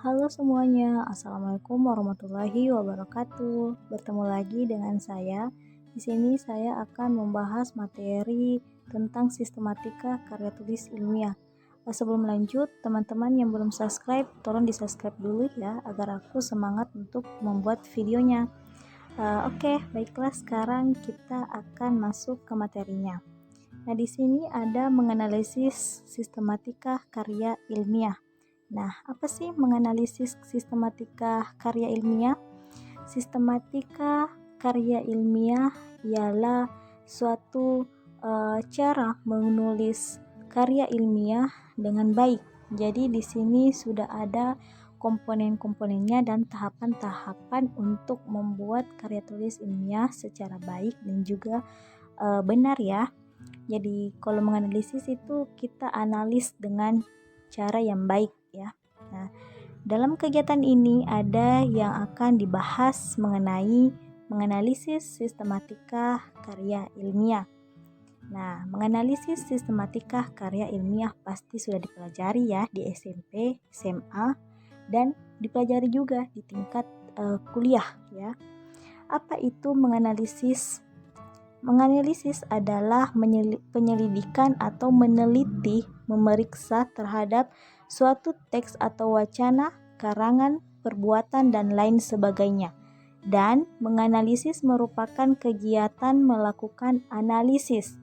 Halo semuanya, Assalamualaikum warahmatullahi wabarakatuh. Bertemu lagi dengan saya. Di sini saya akan membahas materi tentang sistematika karya tulis ilmiah. Sebelum lanjut, teman-teman yang belum subscribe, tolong di-subscribe dulu ya, agar aku semangat untuk membuat videonya. Oke, baiklah sekarang kita akan masuk ke materinya. Nah, di sini ada menganalisis sistematika karya ilmiah. Nah, apa sih menganalisis sistematika karya ilmiah? Sistematika karya ilmiah ialah suatu cara menulis karya ilmiah dengan baik. Jadi di sini sudah ada komponen-komponennya dan tahapan-tahapan untuk membuat karya tulis ilmiah secara baik dan juga benar ya. Jadi kalau menganalisis itu kita analis dengan cara yang baik ya. Nah, dalam kegiatan ini ada yang akan dibahas mengenai menganalisis sistematika karya ilmiah. Nah, menganalisis sistematika karya ilmiah pasti sudah dipelajari ya di SMP, SMA, dan dipelajari juga di tingkat kuliah ya. Apa itu menganalisis? Menganalisis adalah penyelidikan atau meneliti, memeriksa terhadap suatu teks atau wacana, karangan, perbuatan, dan lain sebagainya. Dan menganalisis merupakan kegiatan melakukan analisis.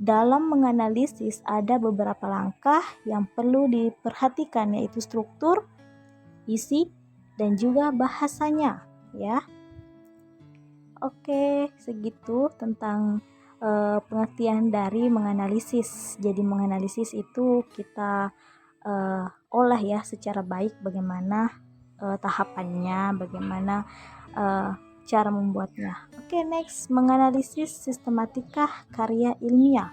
Dalam menganalisis ada beberapa langkah yang perlu diperhatikan, yaitu struktur, isi, dan juga bahasanya ya. Oke, segitu tentang pengertian dari menganalisis. Jadi menganalisis itu kita olah ya secara baik bagaimana tahapannya, bagaimana cara membuatnya. Oke, next, menganalisis sistematika karya ilmiah.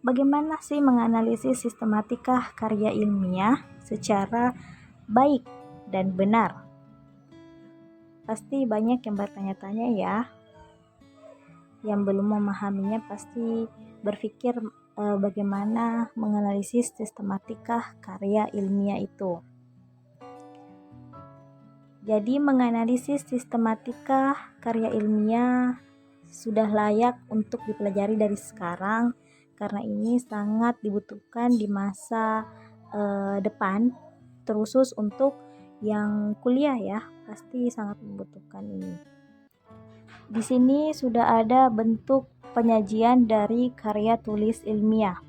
Bagaimana sih menganalisis sistematika karya ilmiah secara baik dan benar? Pasti banyak yang bertanya-tanya ya. Yang belum memahaminya pasti berpikir bagaimana menganalisis sistematika karya ilmiah itu. Jadi menganalisis sistematika karya ilmiah sudah layak untuk dipelajari dari sekarang karena ini sangat dibutuhkan di masa depan, terusus untuk yang kuliah ya, pasti sangat membutuhkan ini. Di sini sudah ada bentuk penyajian dari karya tulis ilmiah.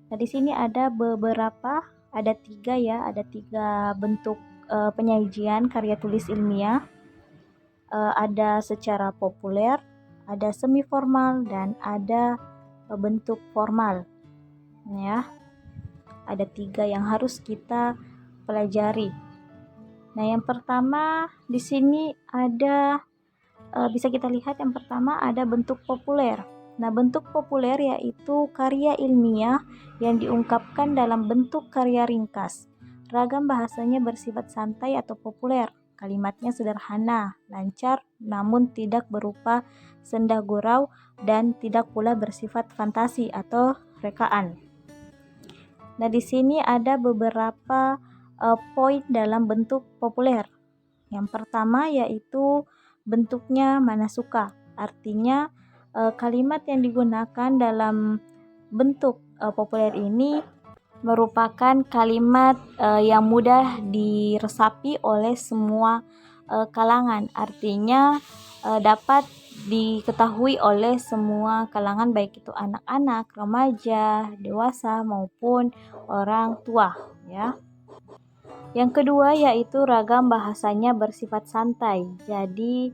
Nah, di sini ada beberapa, ada tiga bentuk penyajian karya tulis ilmiah. Ada secara populer, ada semi formal, dan ada bentuk formal. Ya, ada tiga yang harus kita pelajari. Nah, yang pertama di sini ada bisa kita lihat yang pertama ada bentuk populer. Nah, bentuk populer yaitu karya ilmiah yang diungkapkan dalam bentuk karya ringkas. Ragam bahasanya bersifat santai atau populer. Kalimatnya sederhana, lancar, namun tidak berupa senda gurau dan tidak pula bersifat fantasi atau rekaan. Nah, di sini ada beberapa poin dalam bentuk populer. Yang pertama yaitu bentuknya manasuka. Artinya kalimat yang digunakan dalam bentuk populer ini merupakan kalimat yang mudah diresapi oleh semua kalangan. Artinya dapat diketahui oleh semua kalangan, baik itu anak-anak, remaja, dewasa maupun orang tua ya. Yang kedua yaitu ragam bahasanya bersifat santai. Jadi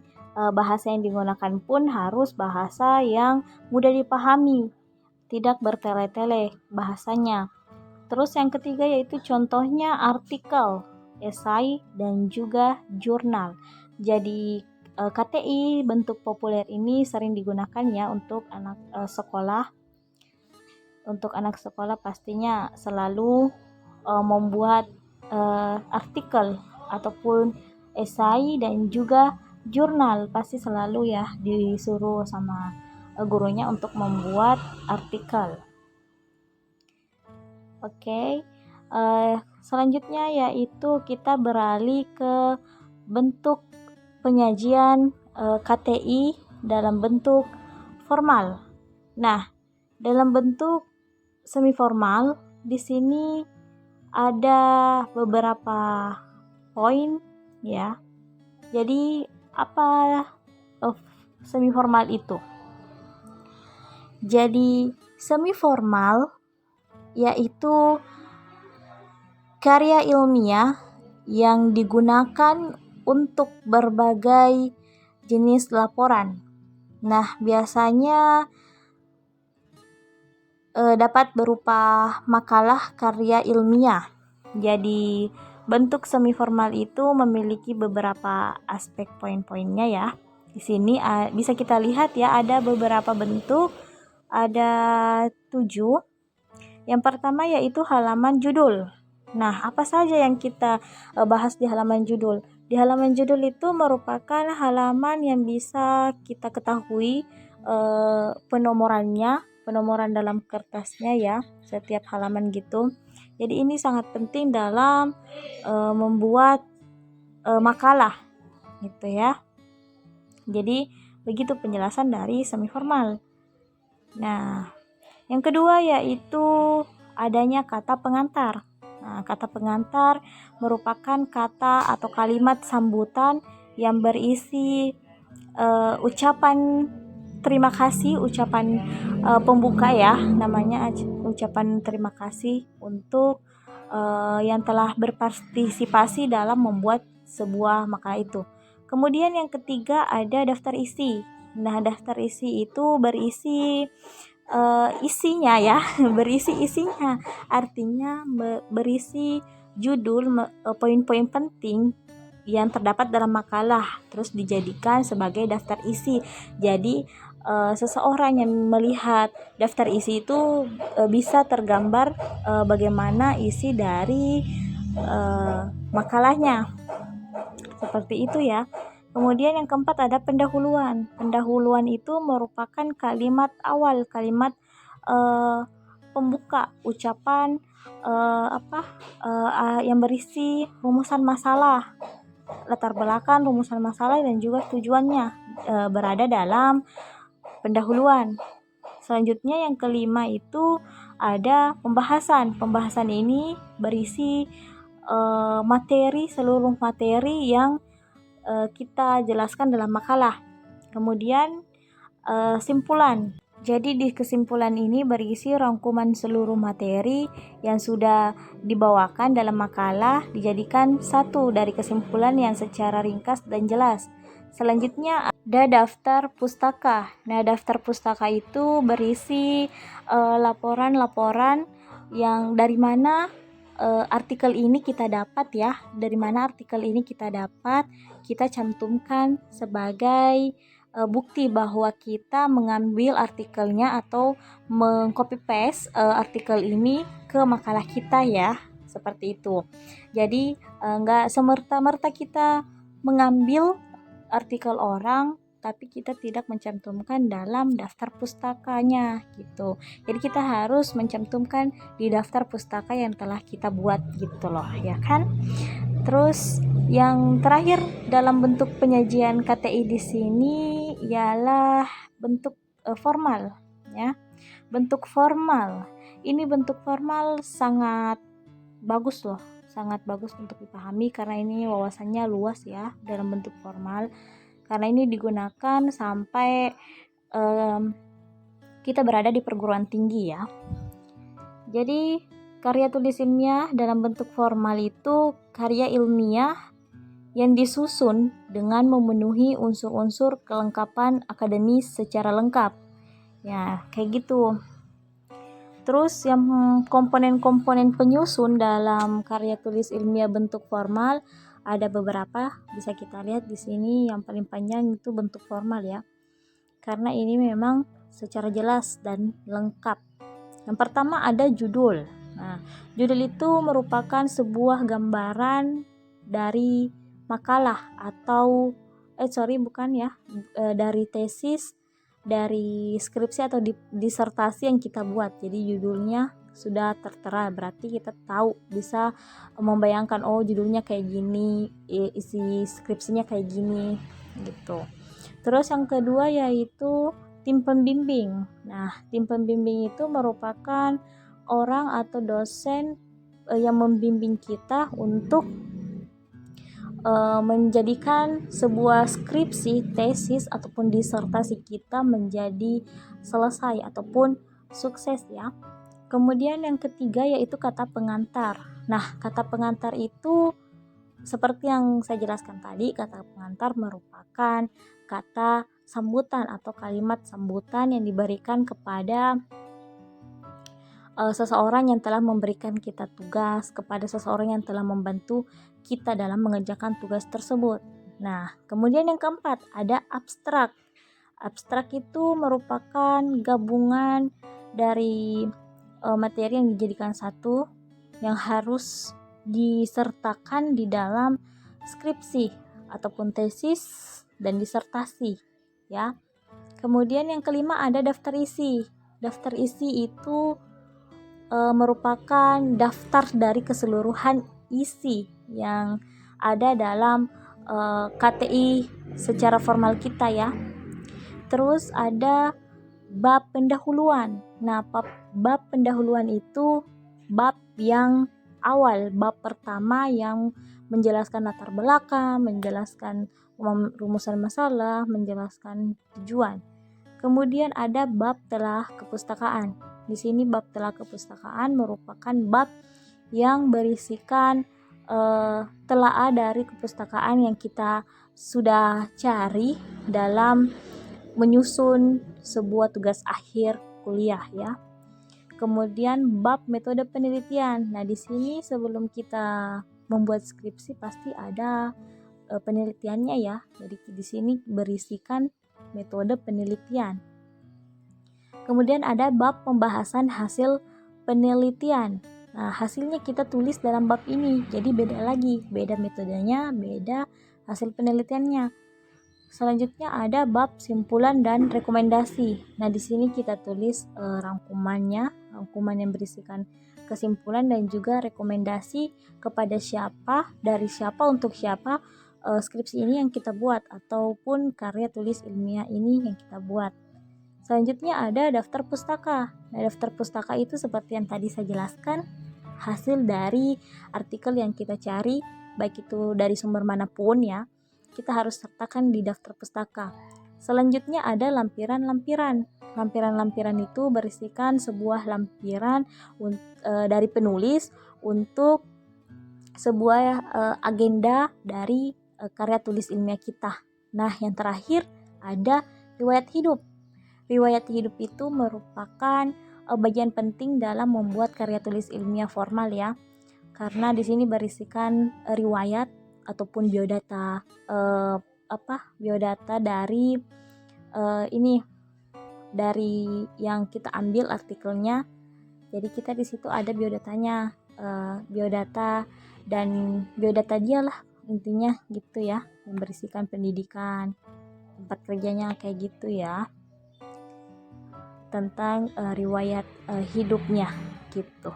bahasa yang digunakan pun harus bahasa yang mudah dipahami, tidak bertele-tele bahasanya. Terus yang ketiga yaitu contohnya artikel, esai, dan juga jurnal. Jadi KTI bentuk populer ini sering digunakan ya untuk anak sekolah. Untuk anak sekolah pastinya selalu membuat artikel ataupun esai dan juga jurnal, pasti selalu ya disuruh sama gurunya untuk membuat artikel. Oke, Selanjutnya yaitu kita beralih ke bentuk penyajian KTI dalam bentuk formal. Nah, dalam bentuk semi formal di sini ada beberapa poin ya. Jadi apa semi formal itu? Jadi semi formal yaitu karya ilmiah yang digunakan untuk berbagai jenis laporan. Nah, biasanya dapat berupa makalah karya ilmiah. Jadi, bentuk semi formal itu memiliki beberapa aspek poin-poinnya ya. Di sini bisa kita lihat ya, ada beberapa bentuk, ada 7. Yang pertama yaitu halaman judul. Nah, apa saja yang kita bahas di halaman judul? Di halaman judul itu merupakan halaman yang bisa kita ketahui penomoran dalam kertasnya ya, setiap halaman gitu. Jadi ini sangat penting dalam membuat makalah gitu ya. Jadi begitu penjelasan dari semi formal. Nah, yang kedua yaitu adanya kata pengantar. Nah, kata pengantar merupakan kata atau kalimat sambutan yang berisi ucapan terima kasih, ucapan pembuka ya, namanya ucapan terima kasih untuk yang telah berpartisipasi dalam membuat sebuah makalah itu. Kemudian yang ketiga ada daftar isi. Nah, daftar isi itu berisi isinya ya, berisi isinya, artinya berisi judul, poin-poin penting yang terdapat dalam makalah, terus dijadikan sebagai daftar isi. Jadi seseorang yang melihat daftar isi itu bisa tergambar bagaimana isi dari makalahnya, seperti itu ya. Kemudian yang keempat ada pendahuluan. Pendahuluan itu merupakan kalimat awal, kalimat pembuka, ucapan yang berisi rumusan masalah, latar belakang rumusan masalah dan juga tujuannya berada dalam pendahuluan. Selanjutnya yang kelima itu ada pembahasan. Pembahasan ini berisi seluruh materi yang kita jelaskan dalam makalah. Kemudian simpulan. Jadi di kesimpulan ini berisi rangkuman seluruh materi yang sudah dibawakan dalam makalah, dijadikan satu dari kesimpulan yang secara ringkas dan jelas. Selanjutnya ada daftar pustaka. Nah, daftar pustaka itu berisi laporan-laporan yang dari mana artikel ini kita dapat ya, dari mana artikel ini kita dapat, kita cantumkan sebagai bukti bahwa kita mengambil artikelnya atau mengcopy paste artikel ini ke makalah kita ya, seperti itu. Jadi nggak semerta-merta kita mengambil artikel orang tapi kita tidak mencantumkan dalam daftar pustakanya gitu. Jadi kita harus mencantumkan di daftar pustaka yang telah kita buat gitu loh, ya kan? Terus yang terakhir dalam bentuk penyajian KTI di sini ialah bentuk formal ya. Bentuk formal. Ini bentuk formal sangat bagus loh, sangat bagus untuk dipahami karena ini wawasannya luas ya dalam bentuk formal. Karena ini digunakan sampai kita berada di perguruan tinggi ya. Jadi karya tulis ilmiah dalam bentuk formal itu karya ilmiah yang disusun dengan memenuhi unsur-unsur kelengkapan akademis secara lengkap. Ya, kayak gitu. Terus yang komponen-komponen penyusun dalam karya tulis ilmiah bentuk formal ada beberapa, bisa kita lihat di sini. Yang paling panjang itu bentuk formal ya, karena ini memang secara jelas dan lengkap. Yang pertama ada judul. Nah, judul itu merupakan sebuah gambaran dari makalah atau dari tesis, dari skripsi atau disertasi yang kita buat. Jadi judulnya sudah tertera, berarti kita tahu, bisa membayangkan oh judulnya kayak gini, isi skripsinya kayak gini gitu. Terus yang kedua yaitu tim pembimbing. Nah, tim pembimbing itu merupakan orang atau dosen yang membimbing kita untuk menjadikan sebuah skripsi, tesis ataupun disertasi kita menjadi selesai ataupun sukses ya. Kemudian yang ketiga yaitu kata pengantar. Nah, kata pengantar itu seperti yang saya jelaskan tadi, kata pengantar merupakan kata sambutan atau kalimat sambutan yang diberikan kepada seseorang yang telah memberikan kita tugas, kepada seseorang yang telah membantu kita dalam mengerjakan tugas tersebut. Nah, kemudian yang keempat ada abstrak. Abstrak itu merupakan gabungan dari materi yang dijadikan satu yang harus disertakan di dalam skripsi ataupun tesis dan disertasi ya. Kemudian yang kelima ada daftar isi. Daftar isi itu merupakan daftar dari keseluruhan isi yang ada dalam KTI secara formal kita ya. Terus ada bab pendahuluan. Nah, bab pendahuluan itu bab yang awal, bab pertama yang menjelaskan latar belakang, menjelaskan rumusan masalah, menjelaskan tujuan. Kemudian ada bab telah kepustakaan. Di sini bab telah kepustakaan merupakan bab yang berisikan telaah dari kepustakaan yang kita sudah cari dalam menyusun sebuah tugas akhir kuliah ya. Kemudian bab metode penelitian. Nah, di sini sebelum kita membuat skripsi pasti ada penelitiannya ya. Jadi di sini berisikan metode penelitian. Kemudian ada bab pembahasan hasil penelitian. Nah, hasilnya kita tulis dalam bab ini. Jadi beda lagi, beda metodenya, beda hasil penelitiannya. Selanjutnya ada bab simpulan dan rekomendasi. Nah, di sini kita tulis rangkumannya, rangkuman yang berisikan kesimpulan dan juga rekomendasi kepada siapa, dari siapa untuk siapa skripsi ini yang kita buat ataupun karya tulis ilmiah ini yang kita buat. Selanjutnya ada daftar pustaka. Nah, daftar pustaka itu seperti yang tadi saya jelaskan, hasil dari artikel yang kita cari, baik itu dari sumber manapun ya, kita harus sertakan di daftar pustaka. Selanjutnya ada lampiran-lampiran. Lampiran-lampiran itu berisikan sebuah lampiran dari penulis untuk sebuah agenda dari karya tulis ilmiah kita. Nah, yang terakhir ada riwayat hidup. Riwayat hidup itu merupakan bagian penting dalam membuat karya tulis ilmiah formal ya. Karena di sini berisikan riwayat ataupun biodata biodata dari dari yang kita ambil artikelnya. Jadi kita di situ ada biodatanya, biodata dan biodata dia lah intinya gitu ya, yang berisikan pendidikan, tempat kerjanya kayak gitu ya, tentang riwayat hidupnya gitu.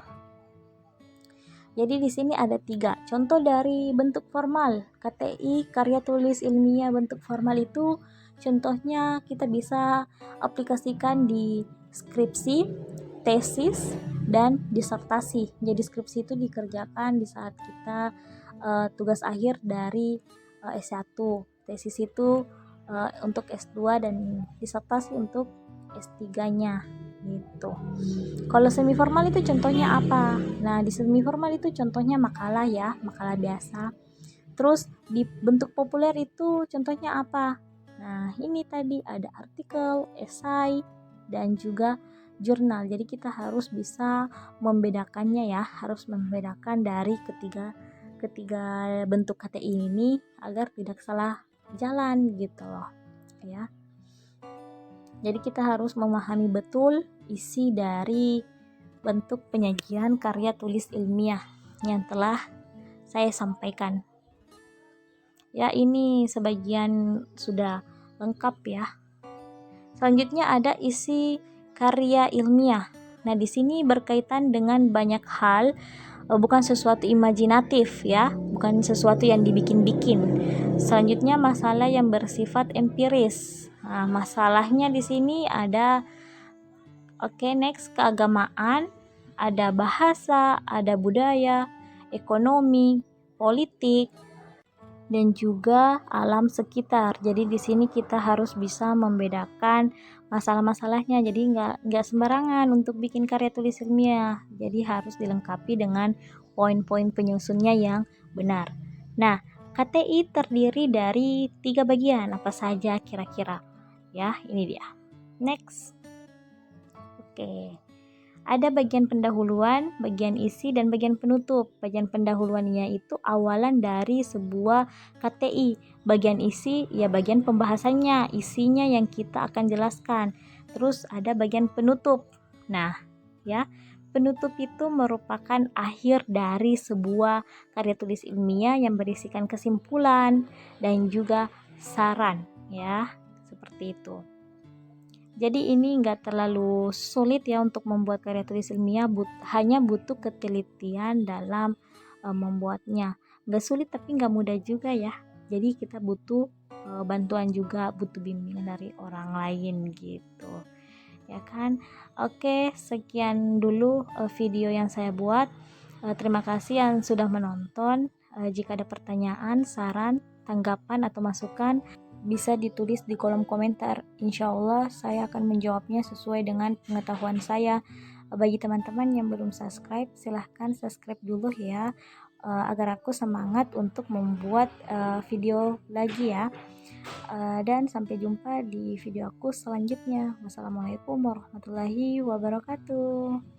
Jadi di sini ada 3 contoh dari bentuk formal KTI, karya tulis ilmiah bentuk formal itu. Contohnya kita bisa aplikasikan di skripsi, tesis, dan disertasi. Jadi skripsi itu dikerjakan di saat kita tugas akhir dari S1, tesis itu untuk S2 dan disertasi untuk S3-nya gitu. Kalau semi formal itu contohnya apa? Nah, di semi formal itu contohnya makalah ya, makalah biasa. Terus di bentuk populer itu contohnya apa? Nah, ini tadi ada artikel, esai, dan juga jurnal. Jadi kita harus bisa membedakannya ya, harus membedakan dari ketiga bentuk KTI ini agar tidak salah jalan gitu loh ya. Jadi kita harus memahami betul isi dari bentuk penyajian karya tulis ilmiah yang telah saya sampaikan. Ya, ini sebagian sudah lengkap ya. Selanjutnya ada isi karya ilmiah. Nah, di sini berkaitan dengan banyak hal, bukan sesuatu imajinatif ya, bukan sesuatu yang dibikin-bikin. Selanjutnya masalah yang bersifat empiris. Nah, masalahnya di sini ada next keagamaan, ada bahasa, ada budaya, ekonomi, politik, dan juga alam sekitar. Jadi di sini kita harus bisa membedakan masalah-masalahnya. Jadi nggak sembarangan untuk bikin karya tulis ilmiah. Jadi harus dilengkapi dengan poin-poin penyusunnya yang benar. Nah, KTI terdiri dari 3 bagian. Apa saja kira-kira? Ya, ini dia. Next. Oke. Ada bagian pendahuluan, bagian isi, dan bagian penutup. Bagian pendahuluannya itu awalan dari sebuah KTI. Bagian isi ya bagian pembahasannya, isinya yang kita akan jelaskan. Terus ada bagian penutup. Nah, ya, penutup itu merupakan akhir dari sebuah karya tulis ilmiah yang berisikan kesimpulan dan juga saran, ya, seperti itu. Jadi ini enggak terlalu sulit ya untuk membuat karya tulis ilmiah, hanya butuh ketelitian dalam membuatnya. Enggak sulit tapi enggak mudah juga ya. Jadi kita butuh bantuan juga, butuh bimbingan dari orang lain gitu. Ya kan? Oke, sekian dulu video yang saya buat. Terima kasih yang sudah menonton. Jika ada pertanyaan, saran, tanggapan atau masukan, bisa ditulis di kolom komentar. Insya Allah saya akan menjawabnya sesuai dengan pengetahuan saya. Bagi teman-teman yang belum subscribe, silahkan subscribe dulu ya, agar aku semangat untuk membuat video lagi ya. Dan sampai jumpa di video aku selanjutnya. Wassalamualaikum warahmatullahi wabarakatuh.